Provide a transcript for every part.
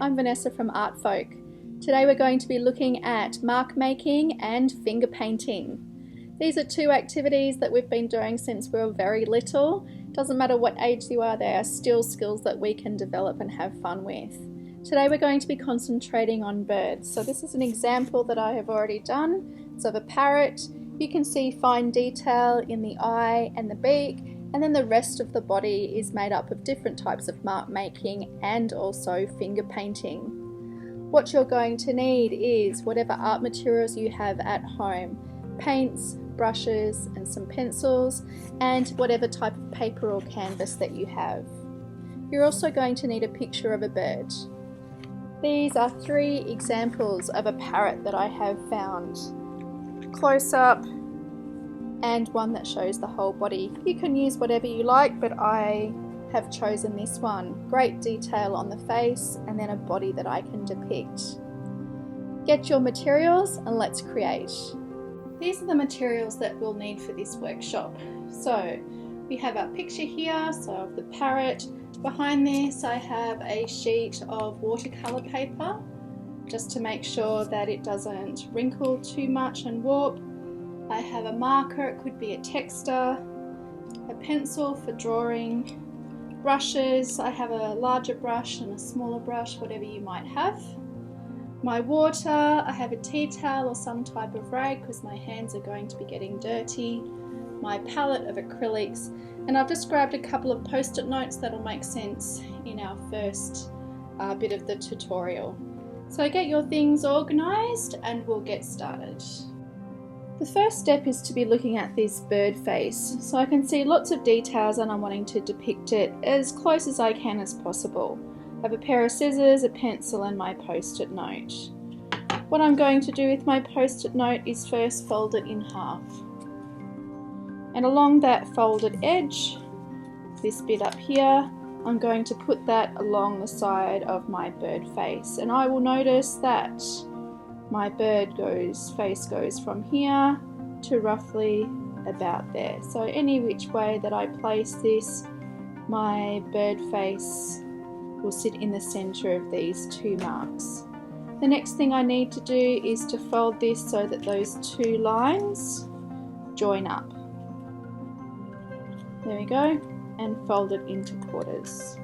I'm Vanessa from ARTFOLK. Today we're going to be looking at markmaking and finger painting. These are two activities that we've been doing since we were very little. Doesn't matter what age you are, they are still skills that we can develop and have fun with. Today we're going to be concentrating on birds. So this is an example that I have already done. It's of a parrot. You can see fine detail in the eye and the beak, and then the rest of the body is made up of different types of mark making and also finger painting. What you're going to need is whatever art materials you have at home, paints, brushes and some pencils, and whatever type of paper or canvas that you have. You're also going to need a picture of a bird. These are 3 examples of a parrot that I have found. Close up, and one that shows the whole body. You can use whatever you like, but I have chosen this one. Great detail on the face and then a body that I can depict. Get your materials and let's create. These are the materials that we'll need for this workshop. So we have our picture here, so of the parrot. Behind this I have a sheet of watercolor paper just to make sure that it doesn't wrinkle too much and warp. I have a marker, it could be a texter, a pencil for drawing, brushes, I have a larger brush and a smaller brush, whatever you might have. My water, I have a tea towel or some type of rag because my hands are going to be getting dirty. My palette of acrylics, and I've just grabbed a couple of post-it notes that'll make sense in our first bit of the tutorial. So get your things organised and we'll get started. The first step is to be looking at this bird face. So I can see lots of details and I'm wanting to depict it as close as I can as possible. I have a pair of scissors, a pencil and my post-it note. What I'm going to do with my post-it note is first fold it in half. And along that folded edge, this bit up here, I'm going to put that along the side of my bird face. And I will notice that my bird face goes from here to roughly about there. So any which way that I place this, my bird face will sit in the center of these 2 marks. The next thing I need to do is to fold this so that those 2 lines join up. There we go, and fold it into quarters.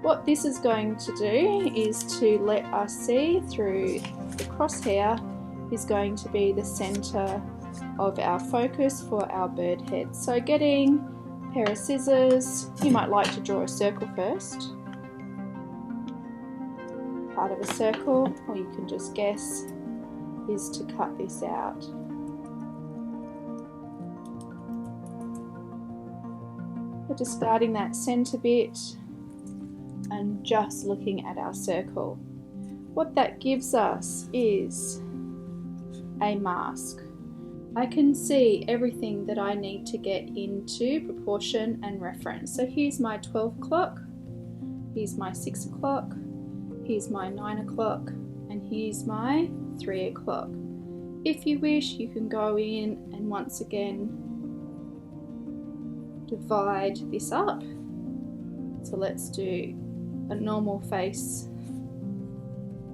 What this is going to do is to let us see through the crosshair is going to be the center of our focus for our bird head. So getting a pair of scissors, you might like to draw a circle first, part of a circle, or you can just guess, is to cut this out. We're discarding that center bit and just looking at our circle. What that gives us is a mask. I can see everything that I need to get into proportion and reference. So here's my 12 o'clock, here's my 6 o'clock, here's my 9 o'clock, and here's my 3 o'clock. If you wish, you can go in and once again divide this up. So let's do a normal face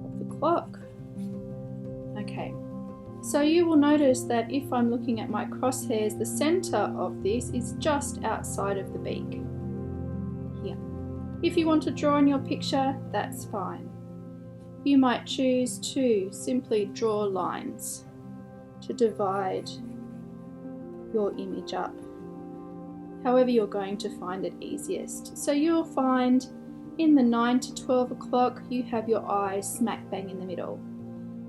of the clock. Okay, so you will notice that if I'm looking at my crosshairs, the center of this is just outside of the beak here. If you want to draw in your picture, that's fine. You might choose to simply draw lines to divide your image up, however you're going to find it easiest. So you'll find in the 9 to 12 o'clock you have your eyes smack bang in the middle.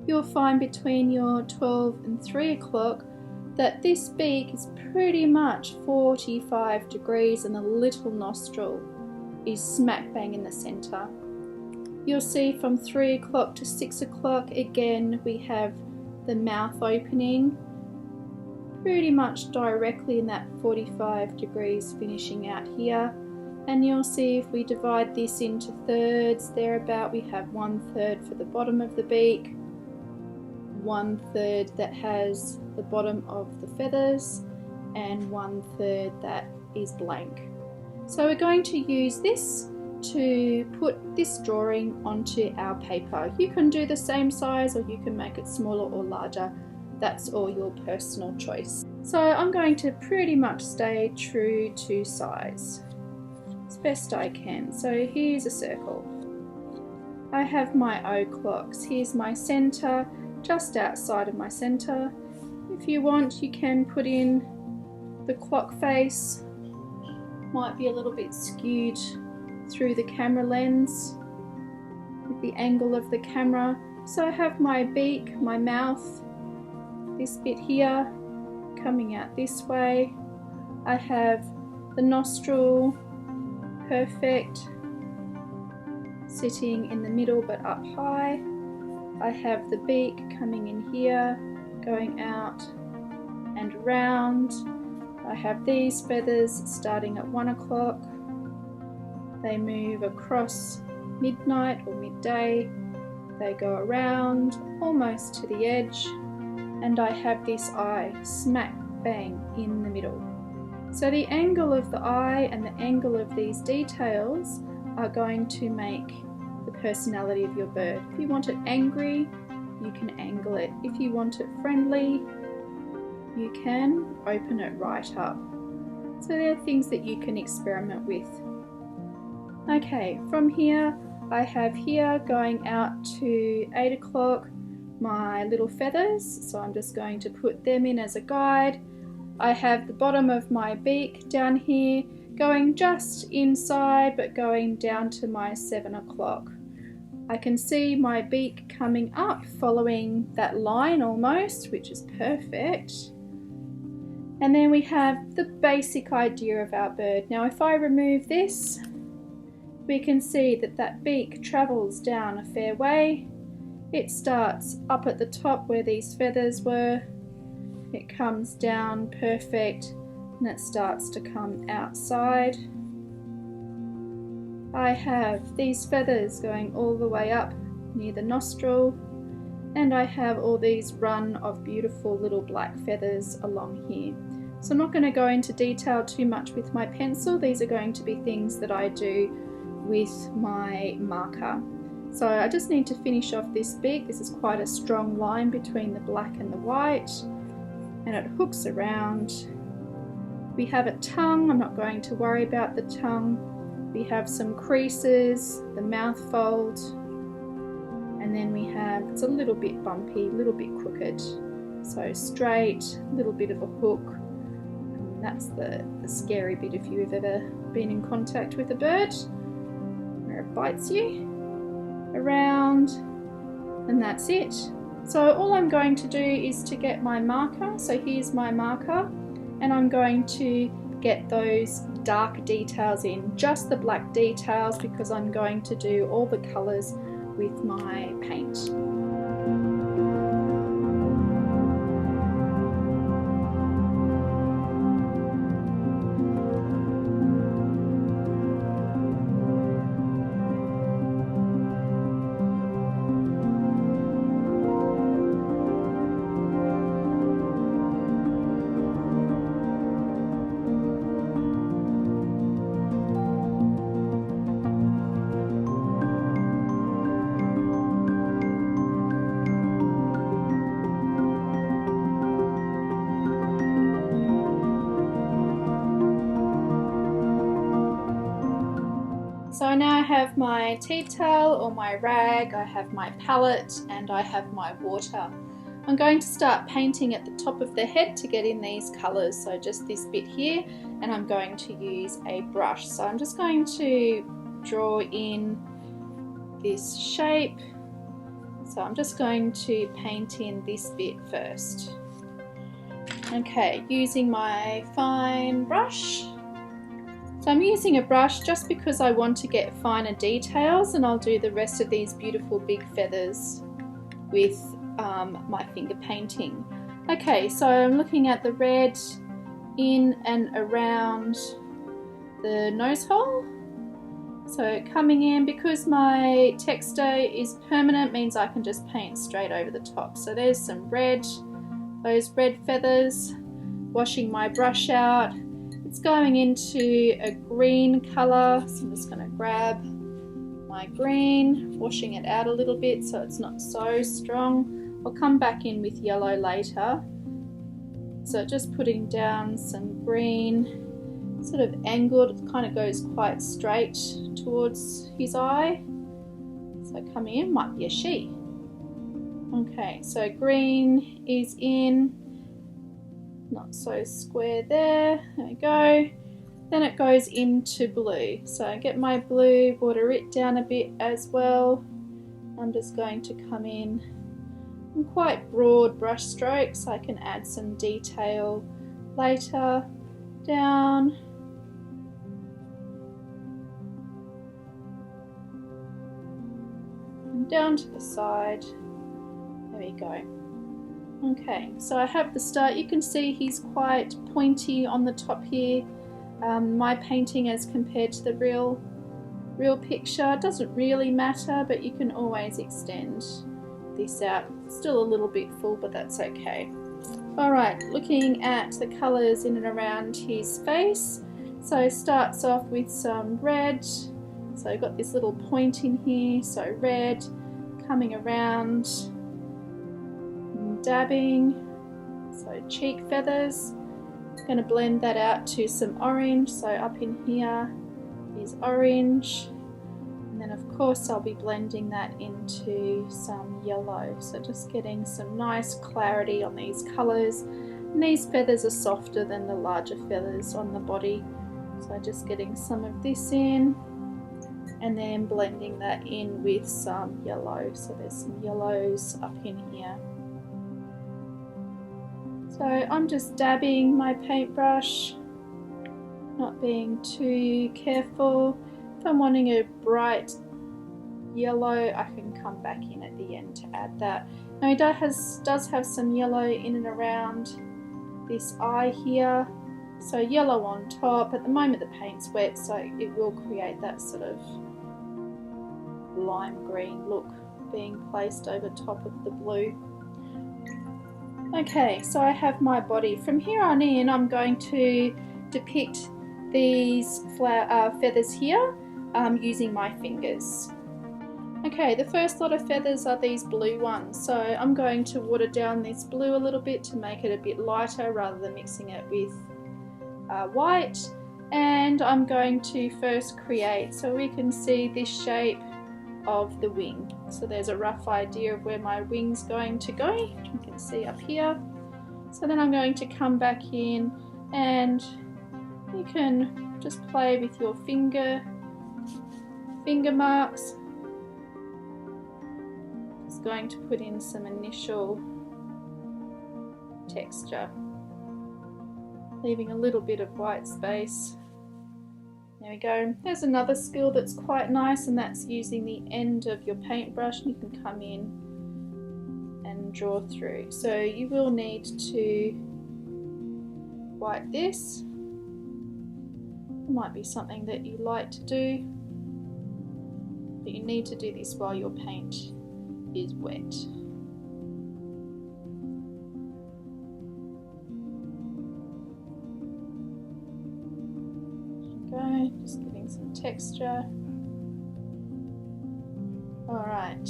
You'll find between your 12 and 3 o'clock that this beak is pretty much 45 degrees and the little nostril is smack bang in the center. You'll see from 3 o'clock to 6 o'clock again we have the mouth opening pretty much directly in that 45 degrees finishing out here. And you'll see if we divide this into thirds, thereabout we have 1/3 for the bottom of the beak, 1/3 that has the bottom of the feathers, and 1/3 that is blank. So we're going to use this to put this drawing onto our paper. You can do the same size or you can make it smaller or larger. That's all your personal choice. So I'm going to pretty much stay true to size as best I can. So here's a circle. I have my O clocks. Here's my center, just outside of my center. If you want, you can put in the clock face. Might be a little bit skewed through the camera lens with the angle of the camera. So I have my beak, my mouth, this bit here coming out this way. I have the nostril, perfect, sitting in the middle but up high. I have the beak coming in here, going out and around. I have these feathers starting at 1 o'clock. They move across midnight or midday. They go around almost to the edge. And I have this eye smack bang in the middle. So the angle of the eye and the angle of these details are going to make the personality of your bird. If you want it angry, you can angle it. If you want it friendly, you can open it right up. So there are things that you can experiment with. Okay, from here, I have here going out to 8 o'clock my little feathers, so I'm just going to put them in as a guide. I have the bottom of my beak down here going just inside but going down to my 7 o'clock. I can see my beak coming up following that line almost, which is perfect. And then we have the basic idea of our bird. Now if I remove this, we can see that that beak travels down a fair way. It starts up at the top where these feathers were. It comes down perfect and it starts to come outside. I have these feathers going all the way up near the nostril, and I have all these run of beautiful little black feathers along here. So I'm not going to go into detail too much with my pencil. These are going to be things that I do with my marker. So I just need to finish off this beak. This is quite a strong line between the black and the white, and it hooks around. We have a tongue. I'm not going to worry about the tongue. We have some creases, the mouth fold, and then we have, it's a little bit bumpy, a little bit crooked. So straight, a little bit of a hook. And that's the scary bit if you've ever been in contact with a bird, where it bites you. Around, and that's it. So all I'm going to do is to get my marker. So here's my marker, and I'm going to get those dark details in, just the black details, because I'm going to do all the colours with my paint. So I now have my tea towel or my rag, I have my palette, and I have my water. I'm going to start painting at the top of the head to get in these colours, so just this bit here, and I'm going to use a brush. So I'm just going to draw in this shape. So I'm just going to paint in this bit first. Okay, using my fine brush. So I'm using a brush just because I want to get finer details, and I'll do the rest of these beautiful big feathers with my finger painting. Okay, so I'm looking at the red in and around the nose hole. So coming in, because my texture is permanent, means I can just paint straight over the top. So there's some red, those red feathers, washing my brush out. It's going into a green colour, so I'm just going to grab my green, washing it out a little bit so it's not so strong. I'll come back in with yellow later. So just putting down some green, sort of angled, it kind of goes quite straight towards his eye. So coming in, might be a she. Okay, so green is in, not so square there, there we go. Then it goes into blue. So I get my blue, water it down a bit as well. I'm just going to come in quite broad brush strokes. I can add some detail later. Down. And down to the side. There we go. Okay, so I have the start. You can see he's quite pointy on the top here. My painting as compared to the real picture doesn't really matter, but you can always extend this out. Still a little bit full, but that's okay. Alright, looking at the colours in and around his face. So starts off with some red. So I've got this little point in here, so red, coming around, dabbing, so cheek feathers. Going to blend that out to some orange, so up in here is orange, and then of course I'll be blending that into some yellow, so just getting some nice clarity on these colours. And these feathers are softer than the larger feathers on the body, so just getting some of this in and then blending that in with some yellow, so there's some yellows up in here. So I'm just dabbing my paintbrush, not being too careful. If I'm wanting a bright yellow, I can come back in at the end to add that. Now he does have some yellow in and around this eye here, so yellow on top. At the moment the paint's wet, so it will create that sort of lime green look being placed over top of the blue. Okay, so I have my body. From here on in, I'm going to depict these feathers here using my fingers. Okay, the first lot of feathers are these blue ones, so I'm going to water down this blue a little bit to make it a bit lighter rather than mixing it with white. And I'm going to first create, so we can see this shape of the wing. So there's a rough idea of where my wing's going to go. You can see up here. So then I'm going to come back in, and you can just play with your finger marks. Just going to put in some initial texture, leaving a little bit of white space. There we go. There's another skill that's quite nice, and that's using the end of your paintbrush. You can come in and draw through. So you will need to wipe this. It might be something that you like to do, but you need to do this while your paint is wet. Just getting some texture. Alright,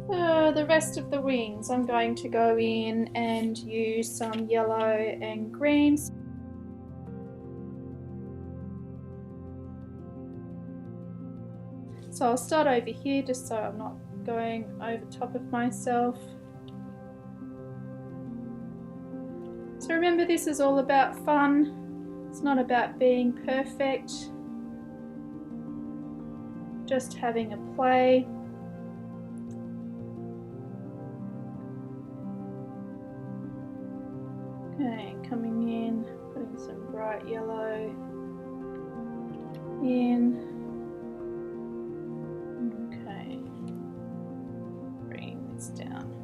the rest of the wings I'm going to go in and use some yellow and greens. So I'll start over here just so I'm not going over top of myself. So remember, this is all about fun. It's not about being perfect, just having a play. Okay, coming in, putting some bright yellow in. Okay, bringing this down.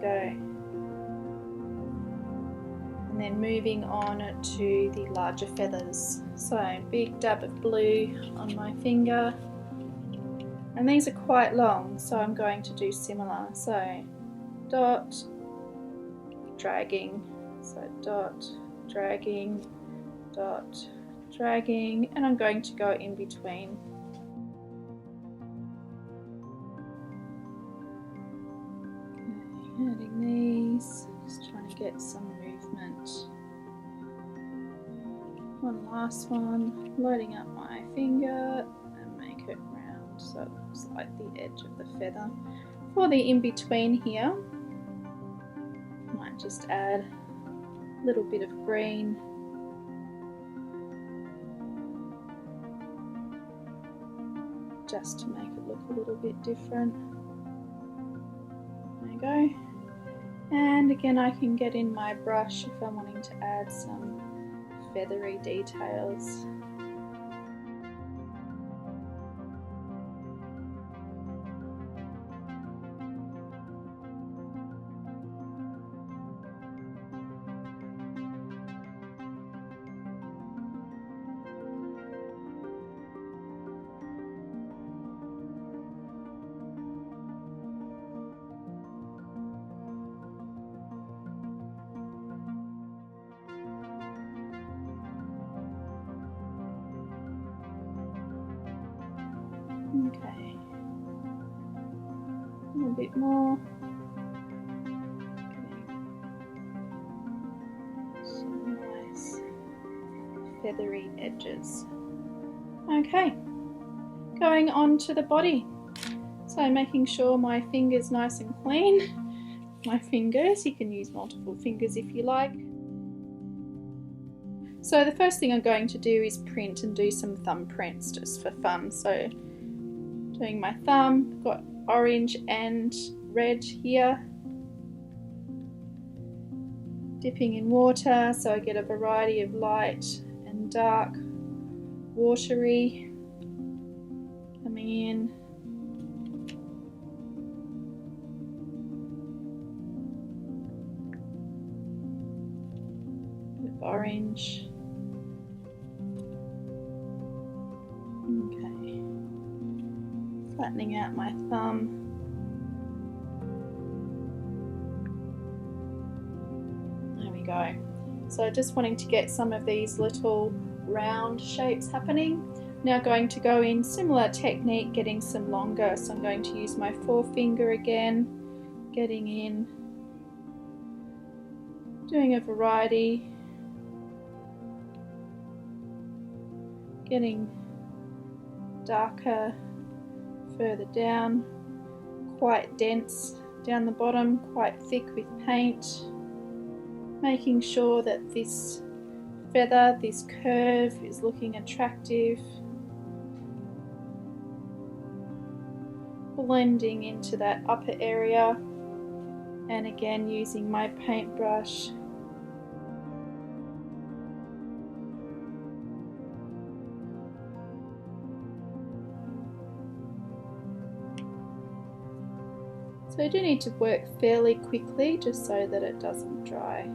Go. and then moving on to the larger feathers. So big dab of blue on my finger, and these are quite long, so I'm going to do similar. So dot, dragging, so dot, dragging, dot, dragging, and I'm going to go in between. Okay, adding these, just trying to get some movement. One last one, loading up my finger and make it round so it looks like the edge of the feather. For the in-between here, I might just add a little bit of green. Just to make it look a little bit different. There you go. And again, I can get in my brush if I'm wanting to add some feathery details. Okay, a little bit more. Some nice feathery edges. Okay, going on to the body. So making sure my finger's nice and clean. My fingers, you can use multiple fingers if you like. So the first thing I'm going to do is print and do some thumb prints just for fun. So doing my thumb, got orange and red here. Dipping in water so I get a variety of light and dark, watery coming in. Bit of orange. Okay. Flattening out my thumb. There we go. So just wanting to get some of these little round shapes happening. Now going to go in similar technique, getting some longer. So I'm going to use my forefinger again, getting in, doing a variety, getting darker further down, quite dense down the bottom, quite thick with paint, making sure that this feather, this curve is looking attractive, blending into that upper area, and again using my paintbrush. So I do need to work fairly quickly just so that it doesn't dry.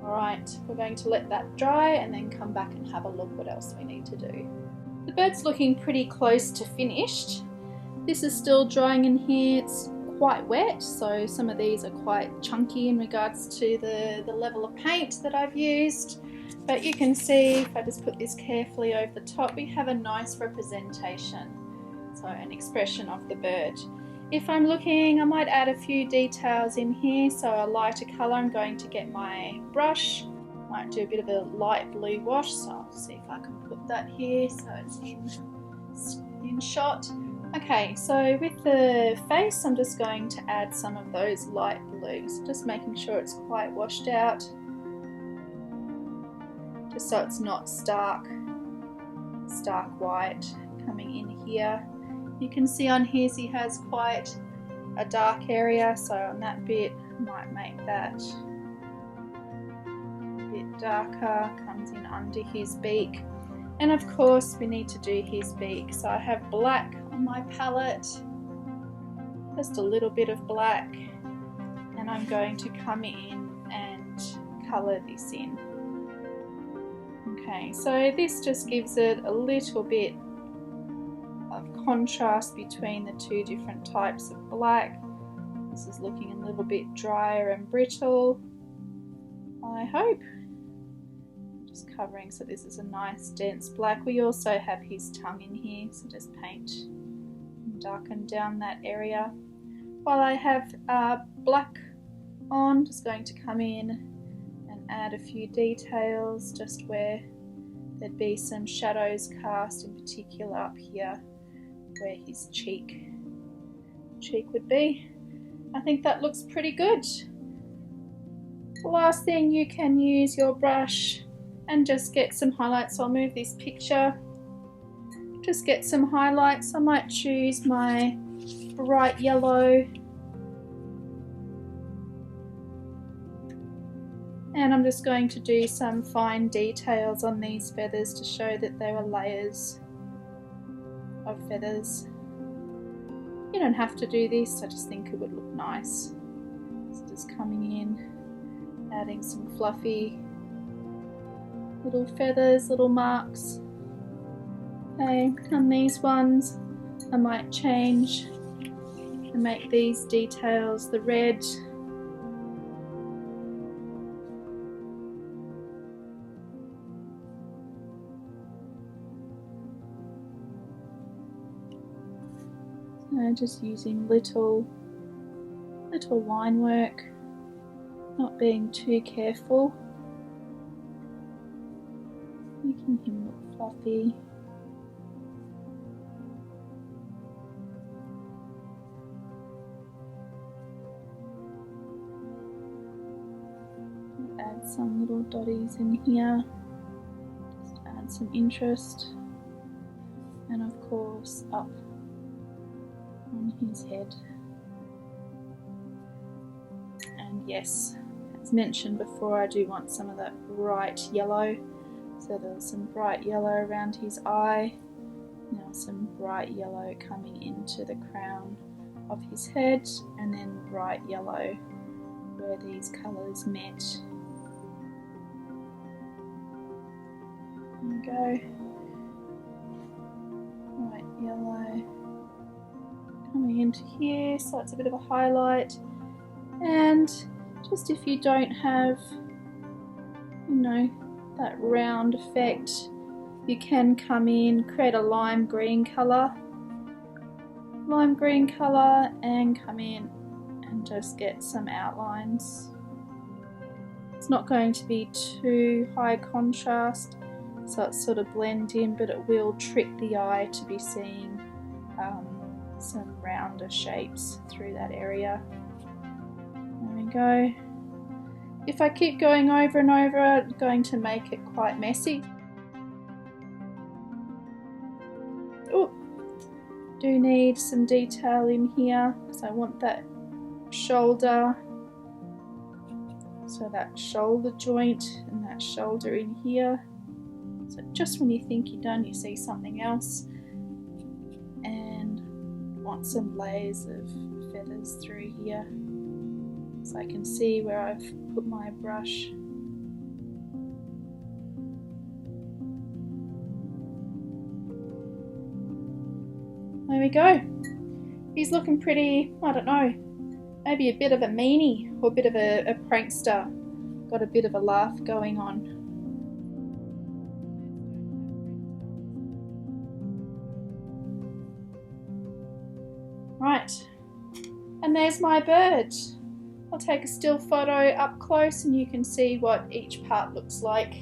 Alright, we're going to let that dry and then come back and have a look what else we need to do. The bird's looking pretty close to finished. This is still drying in here. It's quite wet, so some of these are quite chunky in regards to the level of paint that I've used. But you can see, if I just put this carefully over the top, we have a nice representation, so an expression of the bird. If I'm looking, I might add a few details in here, so a lighter colour. I'm going to get my brush, might do a bit of a light blue wash, so I'll see if I can put that here so it's in shot. Okay, so with the face, I'm just going to add some of those light blues, just making sure it's quite washed out, just so it's not stark white coming in here. You can see on his he has quite a dark area, so on that bit I might make that a bit darker, comes in under his beak. And of course we need to do his beak, so I have black on my palette just a little bit of black, and I'm going to come in and colour this in. Okay, so this just gives it a little bit of contrast between the two different types of black. This is looking a little bit drier and brittle, I hope. Just covering, so this is a nice dense black. We also have his tongue in here, so just paint and darken down that area. While I have black on, just going to come in and add a few details just where there'd be some shadows cast, in particular up here where his cheek would be. I think that looks pretty good. The last thing, you can use your brush and just get some highlights. I'll move this picture. Just get some highlights. I might choose my bright yellow. And I'm just going to do some fine details on these feathers to show that there are layers of feathers. You don't have to do this, I just think it would look nice. So just coming in, adding some fluffy little feathers, little marks. Okay, on these ones I might change and make these details the red. So just using little line work, not being too careful, making him look fluffy. Add some little dotties in here, just add some interest, and of course up on his head. And yes, as mentioned before, I do want some of that bright yellow. So there's some bright yellow around his eye, now some bright yellow coming into the crown of his head, and then bright yellow where these colours met. There we go. Bright yellow coming into here, so it's a bit of a highlight. And just if you don't have, you know, that round effect, you can come in, create a lime green colour, and come in and just get some outlines. It's not going to be too high contrast, so it's sort of blend in, but it will trick the eye to be seeing some rounder shapes through that area. There we go. If I keep going over and over, I'm going to make it quite messy. Oh, do need some detail in here, so I want that shoulder, so that shoulder joint and that shoulder in here. So just when you think you're done, you see something else, and want some layers of feathers through here, so I can see where I've put my brush. There we go. He's looking pretty, I don't know, maybe a bit of a meanie or a bit of a prankster. Got a bit of a laugh going on. Right, and there's my bird. I'll take a still photo up close and you can see what each part looks like.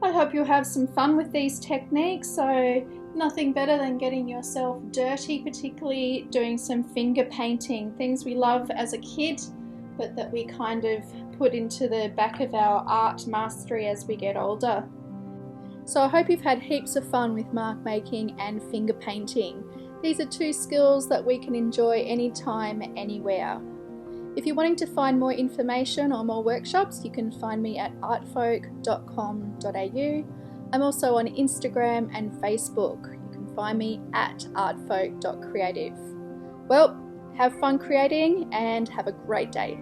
I hope you'll have some fun with these techniques. So nothing better than getting yourself dirty, particularly doing some finger painting, things we love as a kid, but that we kind of put into the back of our art mastery as we get older. So I hope you've had heaps of fun with mark making and finger painting. These are two skills that we can enjoy anytime, anywhere. If you're wanting to find more information or more workshops, you can find me at artfolk.com.au. I'm also on Instagram and Facebook. You can find me at artfolk.creative. Well, have fun creating and have a great day.